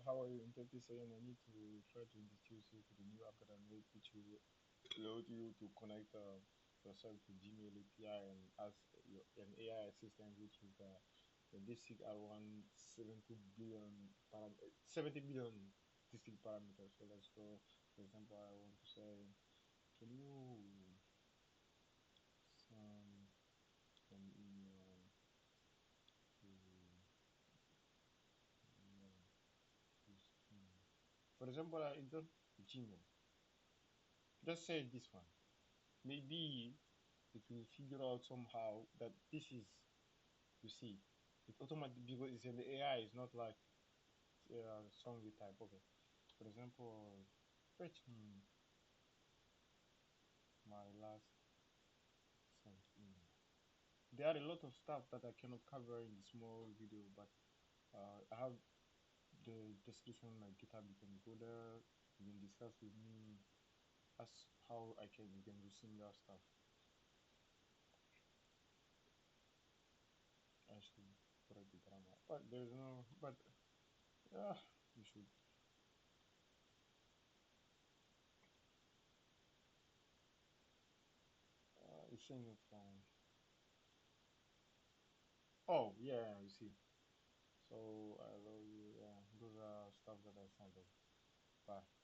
how are you? Intently saying I need to try to introduce you to the new app that I made, which will allow you to connect yourself to Gmail API and as an AI assistant, which is the basic R1 70 billion distinct parameters. So let's go. For example, I want to say, can you send an email to email to Steam? For example, I just Gmail. Just say this one. Maybe it will figure out somehow that this is, you see, it's automatic because it's in the AI. It's not like song you type. Okay, for example, fetch me my last sent email. There are a lot of stuff that I cannot cover in the small video, but I have the description on my GitHub. You can go there. You can discuss with me as how I can you can do similar stuff. I should correct the grammar, but there's no. But you should. It's saying it from. Oh yeah, you see. So I love you. Yeah, those are stuff that I sent them. Bye.